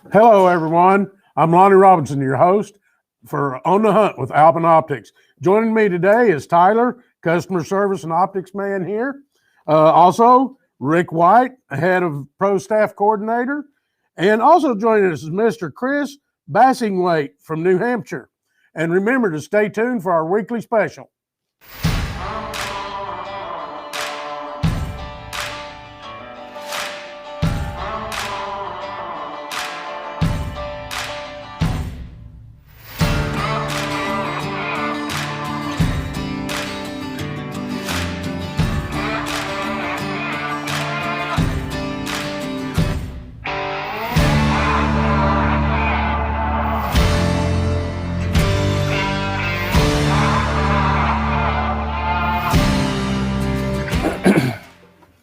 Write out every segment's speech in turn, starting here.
Hello, everyone. I'm Lonnie Robinson, your host for On the Hunt with Alpen Optics. Joining me today is Tyler, customer service and optics man here. Also, Rick White, head of Pro Staff Coordinator. And also joining us is Mr. Chris Bassingthwaite from New Hampshire. And remember to stay tuned for our weekly special.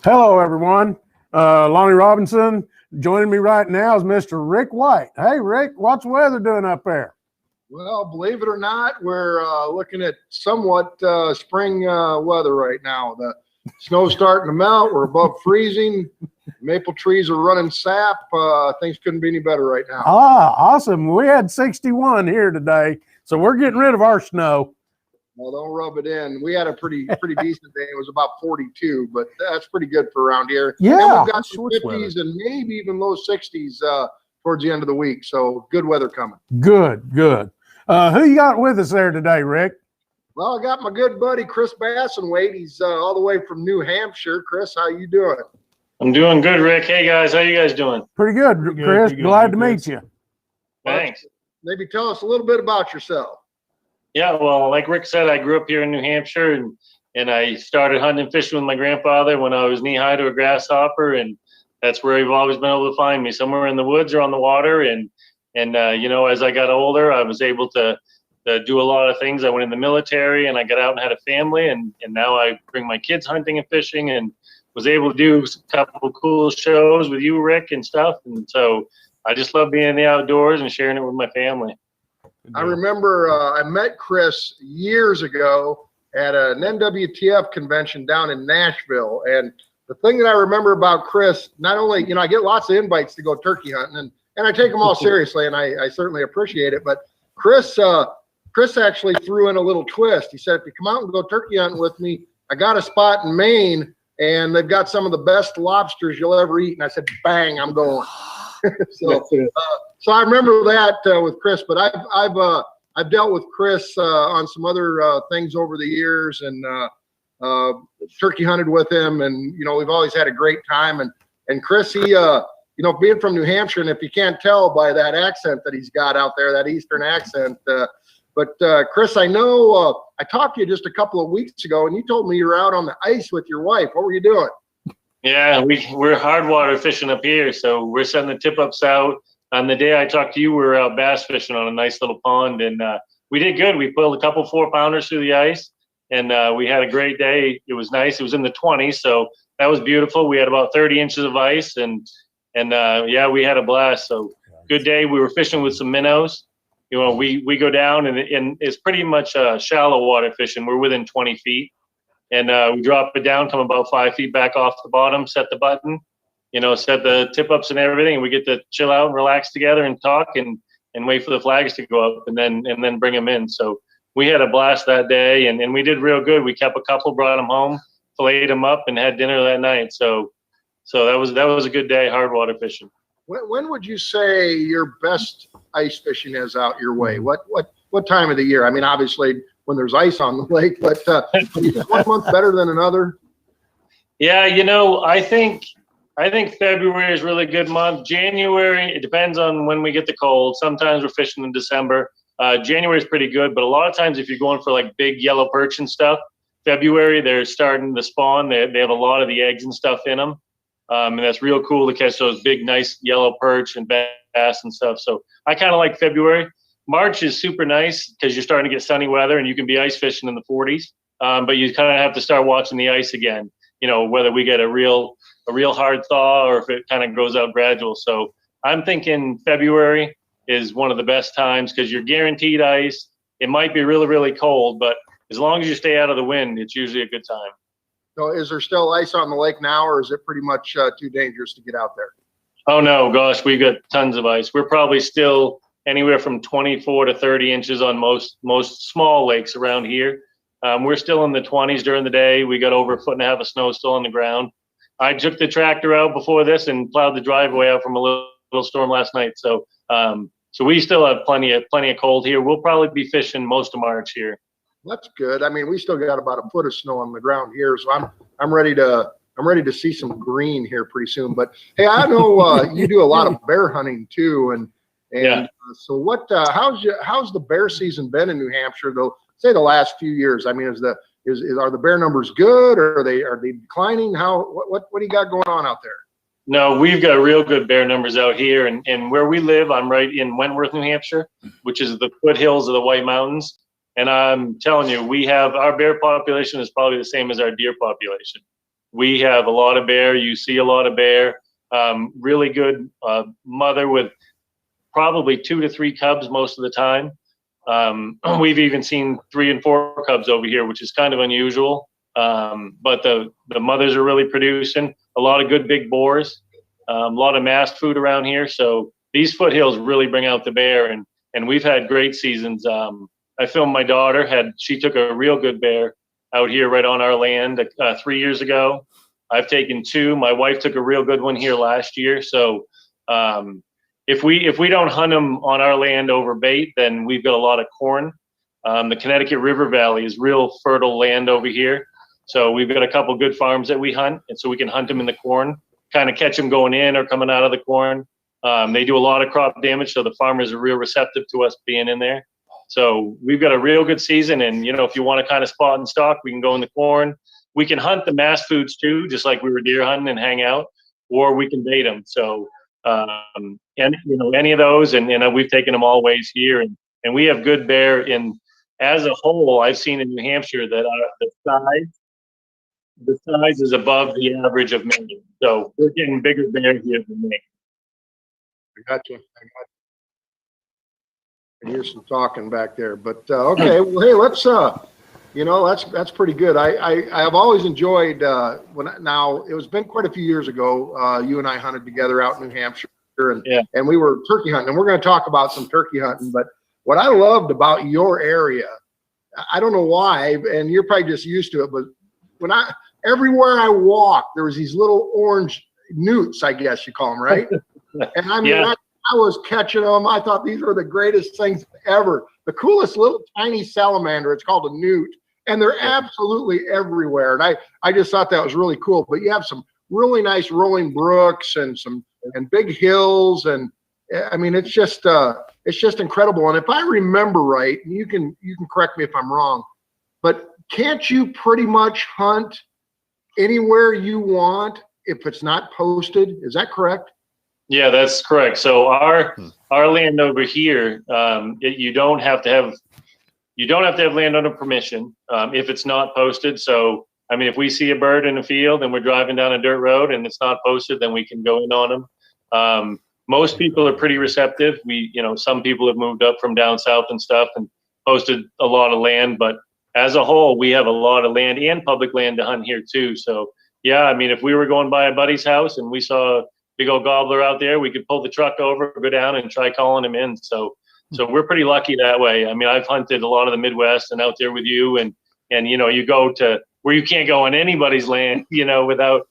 Hello, everyone. Lonnie Robinson. Joining me right now is Mr. Rick White. Hey, Rick, what's the weather doing up there? Well, believe it or not, we're looking at somewhat spring weather right now. The snow's starting to melt. We're above freezing. Maple trees are running sap. Things couldn't be any better right now. Ah, awesome. We had 61 here today, so we're getting rid of our snow. Well, don't rub it in. We had a pretty decent day. It was about 42, but that's pretty good for around here. Yeah, and we've got some 50s weather. and maybe even low 60s towards the end of the week. So good weather coming. Good. Who you got with us there today, Rick? Well, I got my good buddy Chris Bassingthwaite. He's all the way from New Hampshire. Chris, how you doing? I'm doing good, Rick. Hey, guys. How you guys doing? Pretty good, Chris. Glad to meet you. Thanks. Maybe tell us a little bit about yourself. Yeah, well, like Rick said, I grew up here in New Hampshire, and I started hunting and fishing with my grandfather when I was knee-high to a grasshopper, and that's where you've always been able to find me, somewhere in the woods or on the water. And you know, as I got older, I was able to do a lot of things. I went in the military, and I got out and had a family, and now I bring my kids hunting and fishing, and was able to do a couple of cool shows with you, Rick, and stuff. And so I just love being in the outdoors and sharing it with my family. I remember I met Chris years ago at an NWTF convention down in Nashville. And the thing that I remember about Chris, not only, you know, I get lots of invites to go turkey hunting, and I take them all seriously, and I certainly appreciate it. But Chris actually threw in a little twist. He said, if you come out and go turkey hunting with me, I got a spot in Maine, and they've got some of the best lobsters you'll ever eat. And I said, bang, I'm going. So I remember that with Chris, but I've dealt with Chris on some other things over the years, and turkey hunted with him, and you know, we've always had a great time. And Chris, he you know, being from New Hampshire, and if you can't tell by that accent that he's got out there, that Eastern accent, but Chris, I know I talked to you just a couple of weeks ago, and you told me you were out on the ice with your wife. What were you doing? Yeah, we're hard water fishing up here, so we're sending the tip-ups out. On the day I talked to you, we were out bass fishing on a nice little pond, and we did good. We pulled a couple 4-pounders through the ice, and we had a great day. It was nice. It was in the 20s, so that was beautiful. We had about 30 inches of ice, and yeah, we had a blast. So good day. We were fishing with some minnows. You know, we go down, and it's pretty much shallow water fishing. We're within 20 feet. And we drop it down, come about 5 feet back off the bottom, set the button, you know, set the tip-ups and everything, and we get to chill out and relax together and talk and wait for the flags to go up and then bring them in. So we had a blast that day, and we did real good. We kept a couple, brought them home, filleted them up, and had dinner that night. So that was a good day, hard water fishing. When would you say your best ice fishing is out your way? What time of the year? I mean, obviously when there's ice on the lake, but is one month better than another? Yeah, you know, I think February is a really good month. January, it depends on when we get the cold. Sometimes we're fishing in December. January is pretty good, but a lot of times if you're going for like big yellow perch and stuff, February, they're starting to spawn. They have a lot of the eggs and stuff in them. And that's real cool to catch those big, nice yellow perch and bass and stuff. So I kind of like February. March is super nice because you're starting to get sunny weather and you can be ice fishing in the 40s. But you kind of have to start watching the ice again, you know, whether we get a real hard thaw or if it kind of goes out gradual. So I'm thinking February is one of the best times because you're guaranteed ice. It might be really, really cold, but as long as you stay out of the wind, it's usually a good time. So is there still ice on the lake now, or is it pretty much too dangerous to get out there? Oh no, gosh, we got tons of ice. We're probably still anywhere from 24 to 30 inches on most small lakes around here. We're still in the 20s during the day. We got over 1.5 feet of snow still on the ground. I took the tractor out before this and plowed the driveway out from a little storm last night. So we still have plenty of cold here. We'll probably be fishing most of March here. That's good. I mean, we still got about 1 foot of snow on the ground here, so I'm ready to see some green here pretty soon. But hey, I know you do a lot of bear hunting too, and Yeah. So what? How's the bear season been in New Hampshire though? Say the last few years. I mean, are the bear numbers good, or are they declining? What do you got going on out there? No, we've got real good bear numbers out here, and where we live, I'm right in Wentworth, New Hampshire, which is the foothills of the White Mountains. And I'm telling you, our bear population is probably the same as our deer population. We have a lot of bear. You see a lot of bear. Really good mother with probably 2 to 3 cubs most of the time. We've even seen 3 and 4 cubs over here, which is kind of unusual. But the mothers are really producing a lot of good big boars, a lot of mast food around here. So these foothills really bring out the bear, and we've had great seasons. I filmed my daughter she took a real good bear out here right on our land 3 years ago. I've taken 2. My wife took a real good one here last year. So if we don't hunt them on our land over bait, then we've got a lot of corn. The Connecticut River Valley is real fertile land over here. So we've got a couple good farms that we hunt, and so we can hunt them in the corn, kind of catch them going in or coming out of the corn. They do a lot of crop damage, so the farmers are real receptive to us being in there. So we've got a real good season, and if you want to kind of spot and stalk, we can go in the corn. We can hunt the mast foods too, just like we were deer hunting and hang out, or we can bait them. So any of those, and we've taken them all ways here, and we have good bear. And as a whole, I've seen in New Hampshire that the size is above the average of Maine. So we're getting bigger bear here than Maine. I got you. I hear some talking back there, but okay. Well, hey, let's that's pretty good. I have always enjoyed now it was been quite a few years ago. You and I hunted together out in New Hampshire, and we were turkey hunting, and we're going to talk about some turkey hunting. But what I loved about your area, I don't know why, and you're probably just used to it, but everywhere I walked, there was these little orange newts, I guess you call them, right? And I mean, I was catching them. I thought these were the greatest things ever. The coolest little tiny salamander. It's called a newt, and they're absolutely everywhere. And I just thought that was really cool. But you have some really nice rolling brooks and big hills, and I mean, it's just incredible. And if I remember right, and you can correct me if I'm wrong, but can't you pretty much hunt anywhere you want if it's not posted? Is that correct? Yeah, that's correct. So our land over here, you don't have to have landowner permission if it's not posted. So I mean, if we see a bird in a field and we're driving down a dirt road and it's not posted, then we can go in on them. Most people are pretty receptive. Some people have moved up from down south and stuff and posted a lot of land, but as a whole, we have a lot of land and public land to hunt here too. So yeah, I mean, if we were going by a buddy's house and we saw big old gobbler out there, we could pull the truck over, go down and try calling him in. So we're pretty lucky that way. I mean, I've hunted a lot of the Midwest and out there with you, and you go to where you can't go on anybody's land, without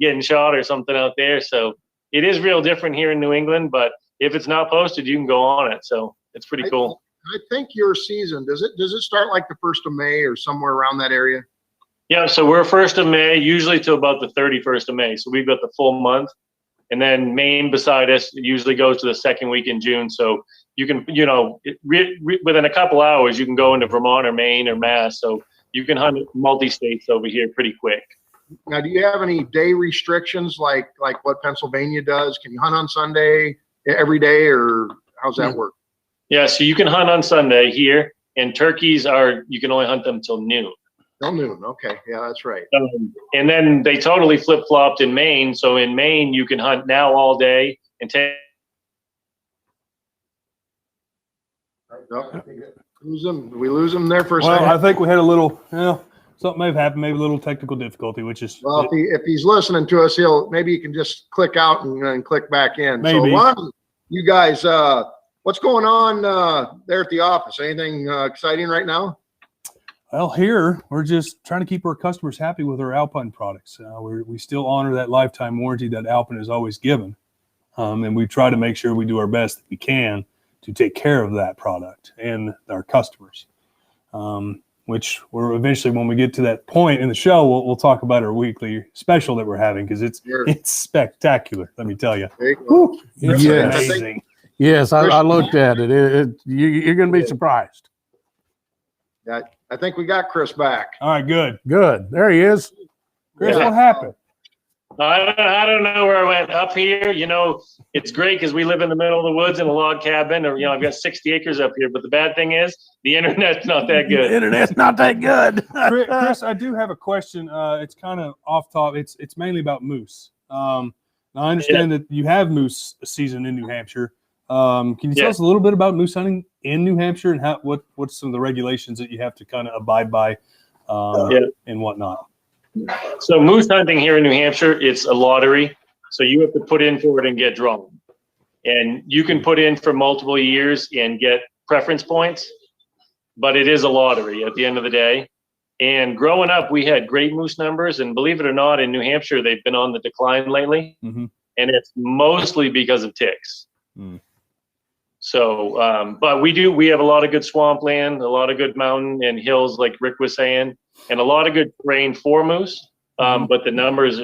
getting shot or something out there. So it is real different here in New England, but if it's not posted, you can go on it. So it's pretty cool. I think your season, does it start like the 1st of May or somewhere around that area? Yeah, so we're 1st of May, usually to about the 31st of May. So we've got the full month. And then Maine beside us usually goes to the 2nd week in June. So you can, within a couple hours, you can go into Vermont or Maine or Mass. So you can hunt multi-states over here pretty quick. Now, do you have any day restrictions like what Pennsylvania does? Can you hunt on Sunday every day, or how's that work? Yeah, so you can hunt on Sunday here, and turkeys you can only hunt them till noon. Till noon, okay, yeah, that's right. And then they totally flip-flopped in Maine. So in Maine, you can hunt now all day and take. We lose them there for a second. Well, I think we had a little, something may have happened, maybe a little technical difficulty, which is Well, if he's listening to us, maybe he can just click out and click back in. Maybe. So Ron, you guys, what's going on there at the office? Anything exciting right now? well, here we're just trying to keep our customers happy with our Alpine products. We still honor that lifetime warranty that Alpen has always given, and we try to make sure we do our best that we can to take care of that product and our customers. Which we're eventually, when we get to that point in the show, we'll talk about our weekly special that we're having, because it's spectacular. Let me tell you, it's Yes. amazing. Yes, I looked at it. You're going to be surprised. Yeah, I think we got Chris back. All right, good. Good. There he is. Chris, Yeah. what happened? I don't know where I went. Up here, it's great because we live in the middle of the woods in a log cabin, or I've got 60 acres up here. But the bad thing is the internet's not that The good. internet's not that good. Chris, I do have a question. It's kind of off topic. It's mainly about moose. Now I understand that you have moose season in New Hampshire. Can you tell us a little bit about moose hunting in New Hampshire and what's some of the regulations that you have to kind of abide by and whatnot? So moose hunting here in New Hampshire, it's a lottery. So you have to put in for it and get drawn. And you can put in for multiple years and get preference points, but it is a lottery at the end of the day. And growing up, we had great moose numbers, and believe it or not, in New Hampshire, they've been on the decline lately, and it's mostly because of ticks. So, but we have a lot of good swampland, a lot of good mountain and hills, like Rick was saying, and a lot of good terrain for moose. But the numbers,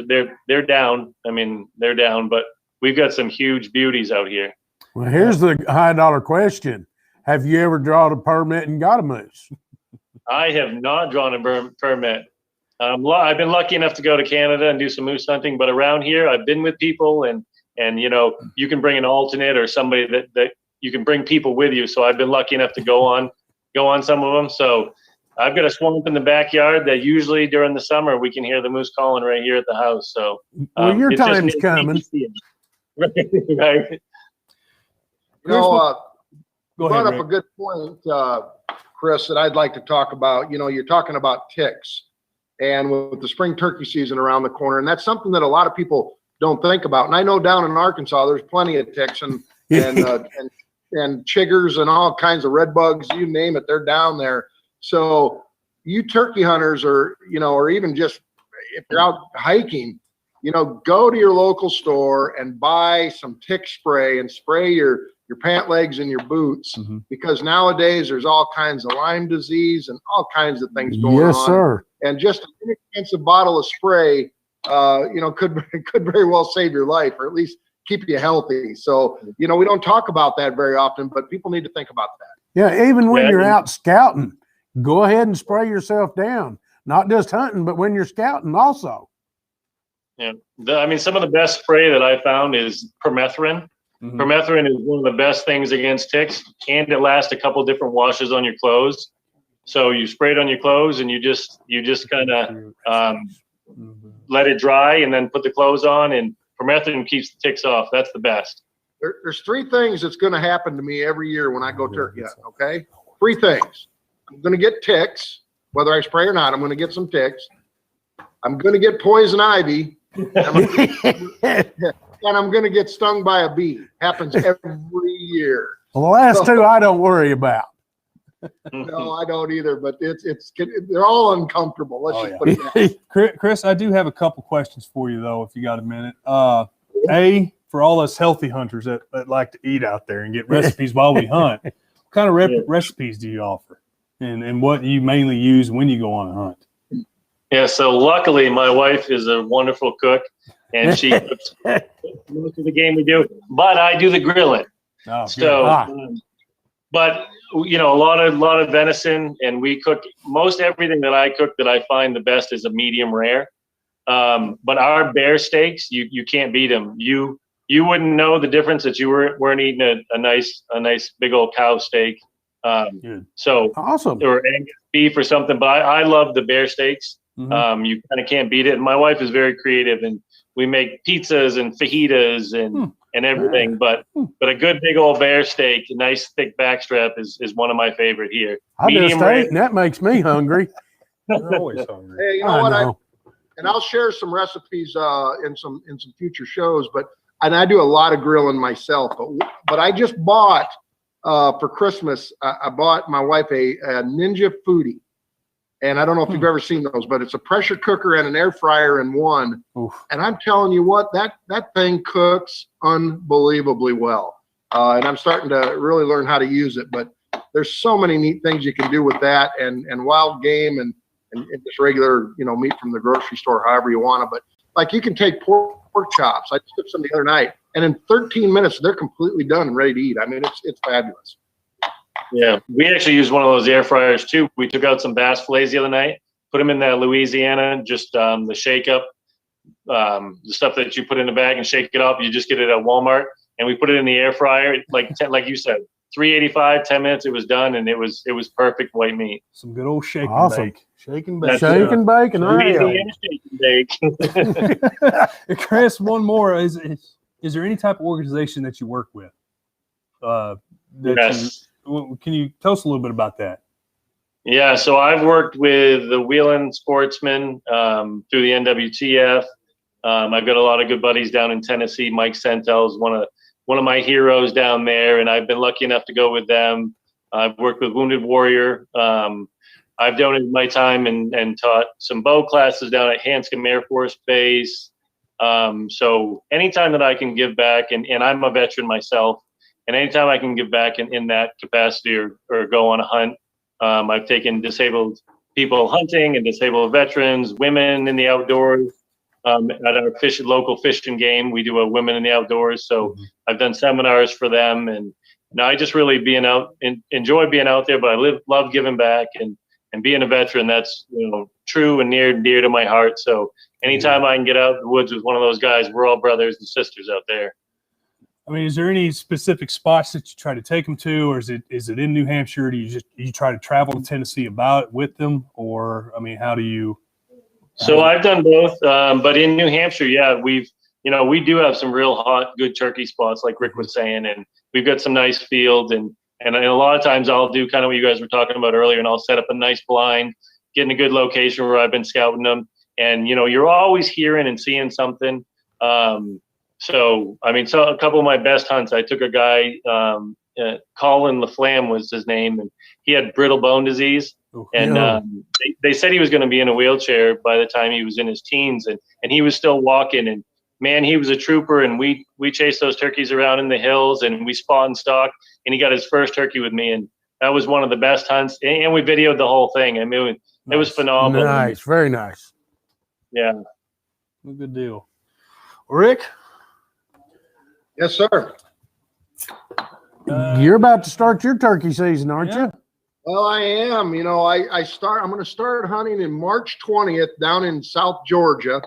they're down. I mean, they're down, but we've got some huge beauties out here. Well, here's the $100 question. Have you ever drawn a permit and got a moose? I have not drawn a permit. I've been lucky enough to go to Canada and do some moose hunting, but around here, I've been with people, and you can bring an alternate or somebody that you can bring people with you. So I've been lucky enough to go on some of them. So I've got a swamp in the backyard that usually during the summer we can hear the moose calling right here at the house. So Well, your it's just time's neat coming. to see 'em. Right. You Go brought ahead, up Rick. a good point, Chris, that I'd like to talk about. You're talking about ticks, and with the spring turkey season around the corner, and that's something that a lot of people don't think about. And I know down in Arkansas, there's plenty of ticks and chiggers and all kinds of red bugs, you name it, they're down there. So you turkey hunters, or even just if you're out hiking, go to your local store and buy some tick spray and spray your pant legs and your boots, because nowadays there's all kinds of Lyme disease and all kinds of things going on. Yes, sir. And just an inexpensive bottle of spray, could very well save your life, or at least keep you healthy. So, we don't talk about that very often, but people need to think about that. Yeah, even when Yeah, you're and- out scouting, go ahead and spray yourself down. Not just hunting, but when you're scouting also. Yeah. Some of the best spray that I found is permethrin. Permethrin is one of the best things against ticks, and it lasts a couple different washes on your clothes. So you spray it on your clothes, and you just kind of let it dry, and then put the clothes on, and permethrin keeps the ticks off. That's the best. There's three things that's going to happen to me every year when I go turkey hunting, okay? Three things. I'm going to get ticks, whether I spray or not. I'm going to get some ticks. I'm going to get poison ivy. And I'm going to get stung by a bee. Happens every year. Well, the last two I don't worry about. No, I don't either, but they're all uncomfortable. Let's just put it that way. Chris, I do have a couple questions for you, though, if you got a minute. For all us healthy hunters that like to eat out there and get recipes while we hunt, what kind of recipes do you offer? And what you mainly use when you go on a hunt? Yeah, so luckily my wife is a wonderful cook, and she cooks most of the game we do, but I do the grilling. Oh, So, but a lot of venison, and we cook most everything that I cook that I find the best is a medium rare. But our bear steaks, you can't beat them. You wouldn't know the difference that you weren't eating a nice big old cow steak. So Awesome. or Angus beef or something. But I love the bear steaks. You kind of can't beat it. And my wife is very creative, and we make pizzas and fajitas and everything. But a good big old bear steak, a nice thick backstrap is one of my favorite here. I just Medium rare. ate, and that makes me hungry. They're always hungry. Hey, you know what? know. And I'll share some recipes in some future shows. And I do a lot of grilling myself. But I just bought for Christmas. I bought my wife a Ninja Foodie, and I don't know if you've ever seen those, but it's a pressure cooker and an air fryer in one. Oof. And I'm telling you what, that thing cooks unbelievably well. And I'm starting to really learn how to use it. But there's so many neat things you can do with that, and wild game and just regular, meat from the grocery store, however you want it. But like you can take pork chops. I just did some the other night, and in 13 minutes they're completely done and ready to eat. I mean, it's fabulous. Yeah, we actually used one of those air fryers too. We took out some bass fillets the other night, put them in that Louisiana, just the shake up, the stuff that you put in the bag and shake it up. You just get it at Walmart, and we put it in the air fryer, like you said. 385, 10 minutes, it was done, and it was perfect white meat. Some good old shake Awesome. and bake. Shake and bake. Shake and bake and Louisiana shake and bake. Chris, one more. Is there any type of organization that you work with? Yes. Can you tell us a little bit about that? Yeah, so I've worked with the Wheeling Sportsmen through the NWTF. I've got a lot of good buddies down in Tennessee. Mike Sentel's one of my heroes down there, and I've been lucky enough to go with them. I've worked with Wounded Warrior. I've donated my time and taught some bow classes down at Hanscom Air Force Base. So anytime that I can give back, and I'm a veteran myself, and anytime I can give back in that capacity or go on a hunt, I've taken disabled people hunting and disabled veterans, women in the outdoors. At our local fishing game, we do a women in the outdoors. So I've done seminars for them, and I just really enjoy being out there. But I love giving back and being a veteran. That's true and near and dear to my heart. So anytime I can get out in the woods with one of those guys, we're all brothers and sisters out there. I mean, is there any specific spots that you try to take them to, or is it in New Hampshire? Do you try to travel to Tennessee with them, or I mean, how do you? So I've done both, but in New Hampshire, yeah, we do have some real hot, good turkey spots, like Rick was saying, and we've got some nice fields, and a lot of times I'll do kind of what you guys were talking about earlier, and I'll set up a nice blind, get in a good location where I've been scouting them, and you're always hearing and seeing something. So a couple of my best hunts, I took a guy, Colin LaFlamme was his name, and he had brittle bone disease. And they said he was going to be in a wheelchair by the time he was in his teens, and he was still walking. And man, he was a trooper. And we chased those turkeys around in the hills, and we spot and stalk. And he got his first turkey with me, and that was one of the best hunts. And we videoed the whole thing. I mean, it was phenomenal. Nice, very nice. Yeah, Good deal. Rick? Yes, sir. You're about to start your turkey season, aren't you? Well, I am. I'm going to start hunting in March 20th down in South Georgia.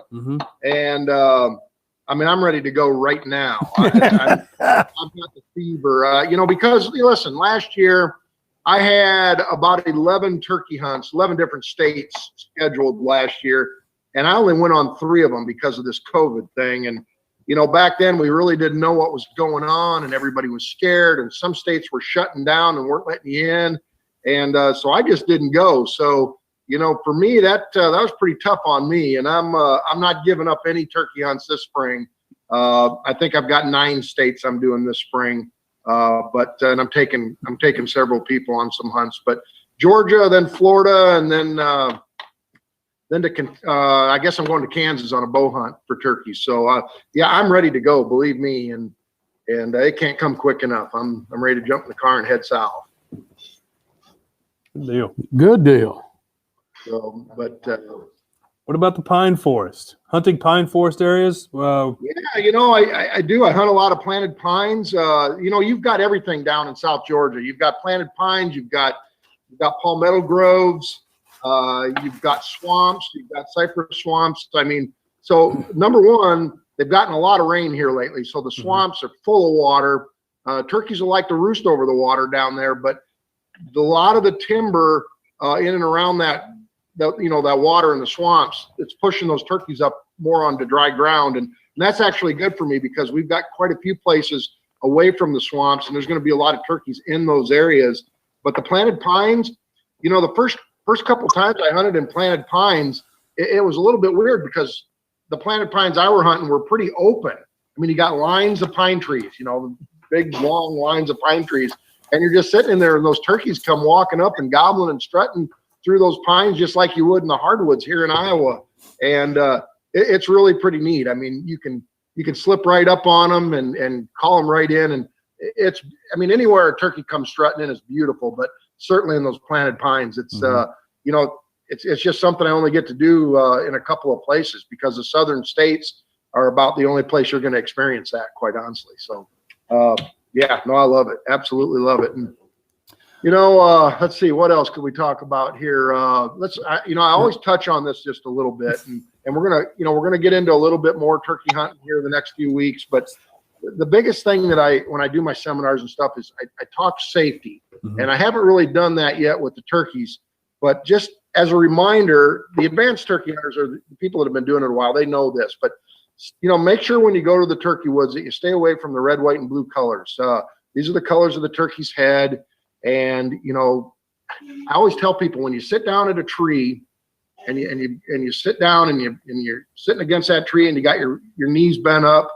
And I'm ready to go right now. I've got the fever, because listen, last year I had about 11 turkey hunts, 11 different states scheduled last year. And I only went on 3 of them because of this COVID thing. And, back then we really didn't know what was going on, and everybody was scared, and some states were shutting down and weren't letting you in. And so I just didn't go. So, for me, that was pretty tough on me. And I'm not giving up any turkey hunts this spring. I think I've got 9 states I'm doing this spring. And I'm taking several people on some hunts. But Georgia, then Florida, and then I guess I'm going to Kansas on a bow hunt for turkeys. So I'm ready to go. Believe me, and it can't come quick enough. I'm ready to jump in the car and head south. Good deal. Good deal. So, but What about the pine forest? Hunting pine forest areas? Well, yeah, I do. I hunt a lot of planted pines. You've got everything down in South Georgia. You've got planted pines. You've got palmetto groves. You've got swamps. You've got cypress swamps. So number one, they've gotten a lot of rain here lately, so the swamps are full of water. Turkeys will like to roost over the water down there, but a lot of the timber in and around that water in the swamps, it's pushing those turkeys up more onto dry ground, and that's actually good for me because we've got quite a few places away from the swamps, and there's going to be a lot of turkeys in those areas. But the planted pines, the first couple times I hunted in planted pines, it was a little bit weird because the planted pines I were hunting were pretty open. I mean, you got lines of pine trees, you know, big long lines of pine trees, and you're just sitting in there, and those turkeys come walking up and gobbling and strutting through those pines just like you would in the hardwoods here in Iowa. And it's really pretty neat. I mean, you can slip right up on them and call them right in, and I mean, anywhere a turkey comes strutting in is beautiful, but certainly in those planted pines, it's you know, it's just something I only get to do in a couple of places, because the southern states are about the only place you're going to experience that, quite honestly. So yeah, no, I love it. Absolutely love it. And you know, let's see, what else could we talk about here? You know, I always touch on this just a little bit, and we're gonna get into a little bit more turkey hunting here the next few weeks. But the biggest thing that when I do my seminars and stuff is I talk safety, and I haven't really done that yet with the turkeys. But just as a reminder, the advanced turkey hunters are the people that have been doing it a while. They know this, but you know, make sure when you go to the turkey woods that you stay away from the red, white, and blue colors. These are the colors of the turkey's head. And you know, I always tell people, when you sit down at a tree and you sit down and you're sitting against that tree and you got your knees bent up,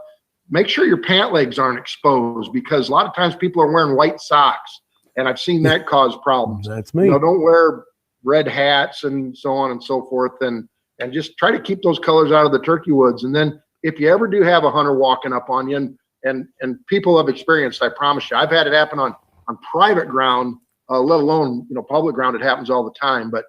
make sure your pant legs aren't exposed, because a lot of times people are wearing white socks, and I've seen that cause problems. That's me. You know, don't wear red hats and so on and so forth, and just try to keep those colors out of the turkey woods. And then if you ever do have a hunter walking up on you, and people have experienced, I promise you, I've had it happen on private ground, let alone, you know, public ground. It happens all the time. But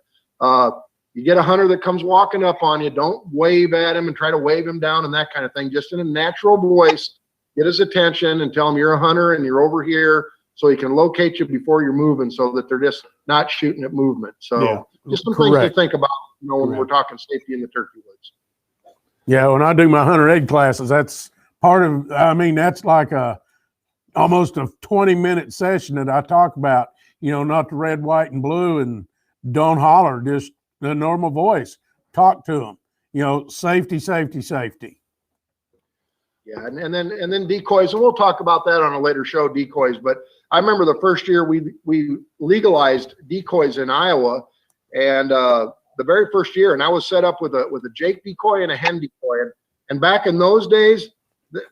you get a hunter that comes walking up on you, don't wave at him and try to wave him down and that kind of thing. Just in a natural voice, get his attention and tell him you're a hunter and you're over here, so he can locate you before you're moving, so that they're just not shooting at movement. So just some things to think about, you know, when we're talking safety in the turkey woods. Yeah, when I do my hunter ed classes, that's part of, I mean, that's like almost a 20-minute session that I talk about, you know, not the red, white, and blue, and don't holler, just the normal voice. Talk to them, you know, safety, safety, safety. Yeah, and then decoys, and we'll talk about that on a later show, decoys. But I remember the first year we legalized decoys in Iowa, and the very first year, and I was set up with a Jake decoy and a hen decoy, and back in those days,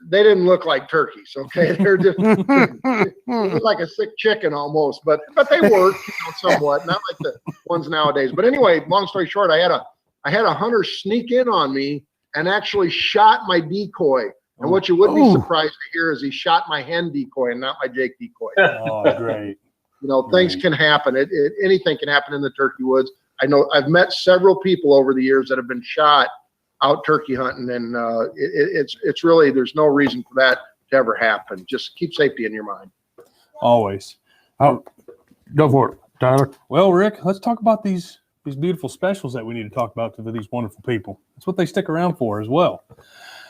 they didn't look like turkeys. Okay, they're just it was like a sick chicken almost, but they worked, you know, somewhat, not like the ones nowadays. But anyway, long story short, I had a hunter sneak in on me and actually shot my decoy. And what you would be surprised to hear is he shot my hen decoy and not my Jake decoy. Oh, great. You know, things can happen. Anything can happen in the turkey woods. I know I've met several people over the years that have been shot out turkey hunting, and it's really, there's no reason for that to ever happen. Just keep safety in your mind. Always. Oh, go for it, Tyler. Well, Rick, let's talk about these beautiful specials that we need to talk about for these wonderful people. That's what they stick around for as well.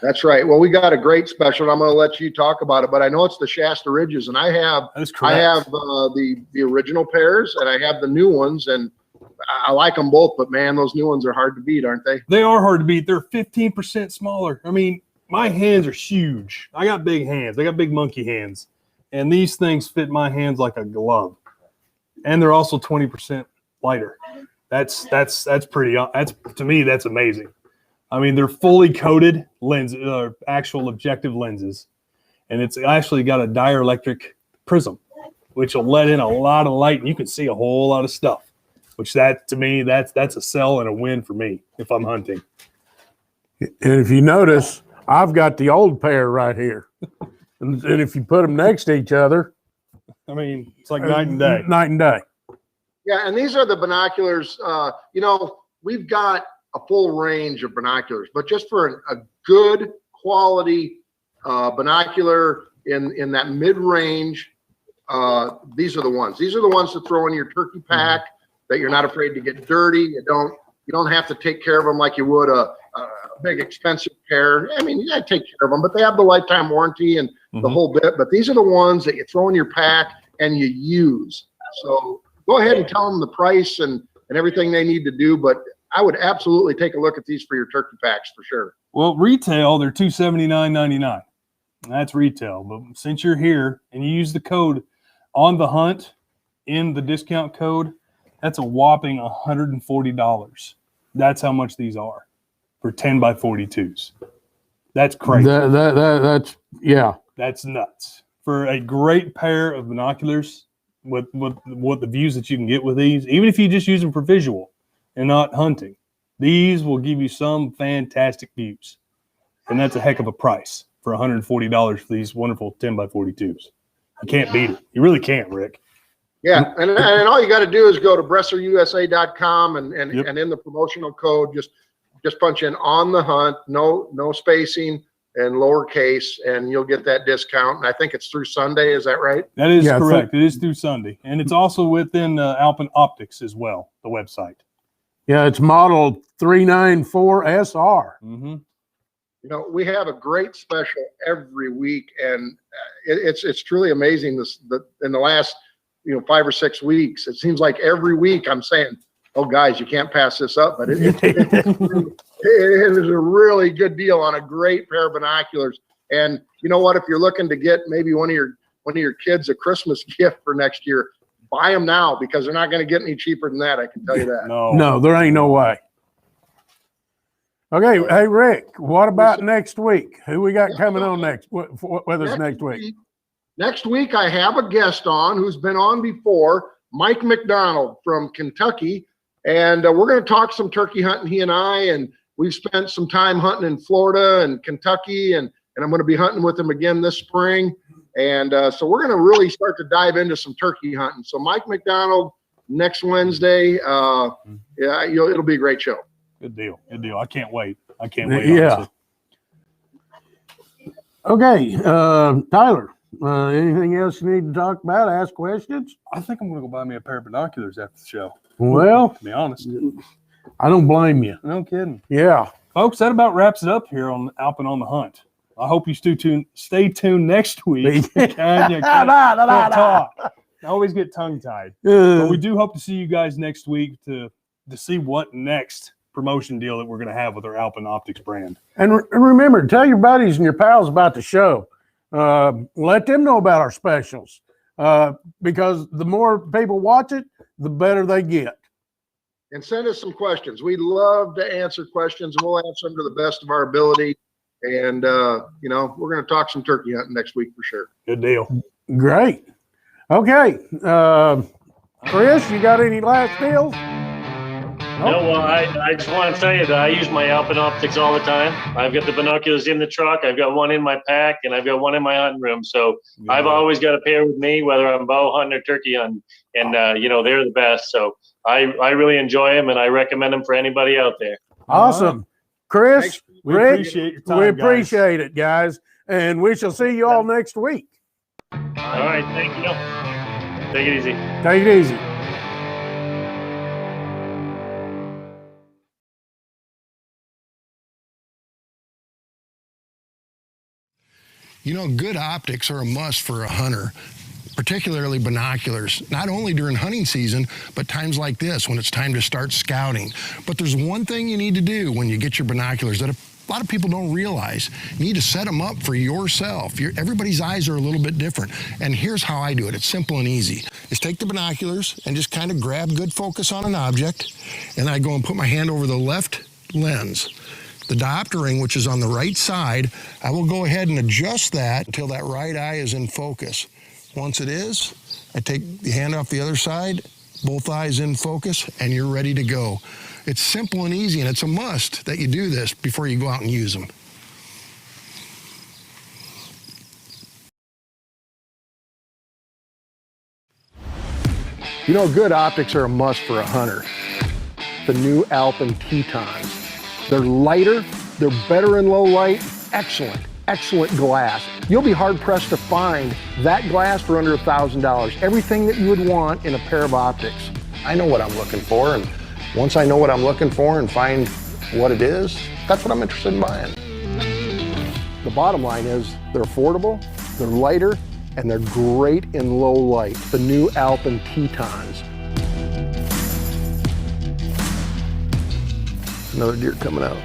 That's right. Well, we got a great special, and I'm going to let you talk about it, but I know it's the Shasta Ridges, and I have the original pairs, and I have the new ones, and I like them both, but man, those new ones are hard to beat, aren't they? They are hard to beat. They're 15% smaller. I mean, my hands are huge. I got big hands. I got big monkey hands, and these things fit my hands like a glove. And they're also 20% lighter. That's to me, that's amazing. I mean, they're fully coated lenses, actual objective lenses, and it's actually got a dielectric prism, which will let in a lot of light, and you can see a whole lot of stuff. Which to me, that's a sell and a win for me if I'm hunting. And if you notice, I've got the old pair right here, and if you put them next to each other, I mean, it's like night and day. Night and day. Yeah, and these are the binoculars. You know, we've got a full range of binoculars, but just for a good quality binocular in that mid-range, these are the ones. These are the ones to throw in your turkey pack, that you're not afraid to get dirty. You don't have to take care of them like you would a big expensive pair. I mean, you gotta take care of them, but they have the lifetime warranty and the whole bit. But these are the ones that you throw in your pack and you use. So go ahead and tell them the price and everything they need to do. But I would absolutely take a look at these for your turkey packs for sure. Well, retail, they're $279.99. That's retail. But since you're here and you use the code on the hunt in the discount code, That's a whopping $140. That's how much these are for 10x42s. That's crazy. That's yeah. That's nuts. For a great pair of binoculars with what the views that you can get with these, even if you just use them for visual and not hunting, these will give you some fantastic views. And that's a heck of a price for $140 for these wonderful 10x42s. You can't beat it. You really can't, Rick. Yeah, and all you got to do is go to bresserusa.com and in the promotional code, just punch in On the Hunt, no spacing and lowercase, and you'll get that discount. And I think it's through Sunday. Is that right? That is correct. It is through Sunday, and it's also within Alpen Optics as well, the website. Yeah, it's model 394SR. Mm-hmm. You know, we have a great special every week, and it's truly amazing. In the last 5 or 6 weeks, it seems like every week I'm saying, "Oh, guys, you can't pass this up." But it is a really good deal on a great pair of binoculars. And you know what? If you're looking to get maybe one of your kids a Christmas gift for next year, buy them now, because they're not going to get any cheaper than that. I can tell you that. No, there ain't no way. Okay, hey Rick, what about next week? Who we got coming on next? With us next week? Next week, I have a guest on who's been on before, Mike McDonald from Kentucky, and we're going to talk some turkey hunting, he and I, and we've spent some time hunting in Florida and Kentucky, and I'm going to be hunting with him again this spring, and so we're going to really start to dive into some turkey hunting. So Mike McDonald next Wednesday, it'll be a great show. Good deal. Good deal. I can't wait. Yeah. Honestly. Okay, Tyler. Anything else you need to talk about? Ask questions? I think I'm going to go buy me a pair of binoculars after the show. Well, to be honest, I don't blame you. No kidding. Yeah. Folks, that about wraps it up here on Alpen on the Hunt. I hope you stay tuned next week. I always get tongue-tied. But we do hope to see you guys next week to see what next promotion deal that we're going to have with our Alpen Optics brand. And remember, tell your buddies and your pals about the show. Let them know about our specials, because the more people watch it, the better they get. And send us some questions. We'd love to answer questions. We'll answer them to the best of our ability. And, we're going to talk some turkey hunting next week for sure. Good deal. Great. Okay. Chris, you got any last deals? No, well, I just want to tell you that I use my Alpen Optics all the time. I've got the binoculars in the truck. I've got one in my pack, and I've got one in my hunting room. So I've always got a pair with me, whether I'm bow hunting or turkey hunting. And, they're the best. So I really enjoy them, and I recommend them for anybody out there. Awesome. Chris, Rick, appreciate your time, we appreciate it, guys. And we shall see you all next week. All right. Thank you. Take it easy. Take it easy. Good optics are a must for a hunter, particularly binoculars, not only during hunting season, but times like this when it's time to start scouting. But there's one thing you need to do when you get your binoculars that a lot of people don't realize. You need to set them up for yourself. Everybody's eyes are a little bit different. And here's how I do it. It's simple and easy. Just take the binoculars and just kind of grab good focus on an object. And I go and put my hand over the left lens. The dioptering, which is on the right side, I will go ahead and adjust that until that right eye is in focus. Once it is, I take the hand off the other side, both eyes in focus, and you're ready to go. It's simple and easy, and it's a must that you do this before you go out and use them. Good optics are a must for a hunter. The new Alpen Tetons. They're lighter, they're better in low light, excellent glass. You'll be hard pressed to find that glass for under $1,000. Everything that you would want in a pair of optics. I know what I'm looking for, and once I know what I'm looking for and find what it is, that's what I'm interested in buying. The bottom line is they're affordable, they're lighter, and they're great in low light. The new Alpen Tetons. Another deer coming out.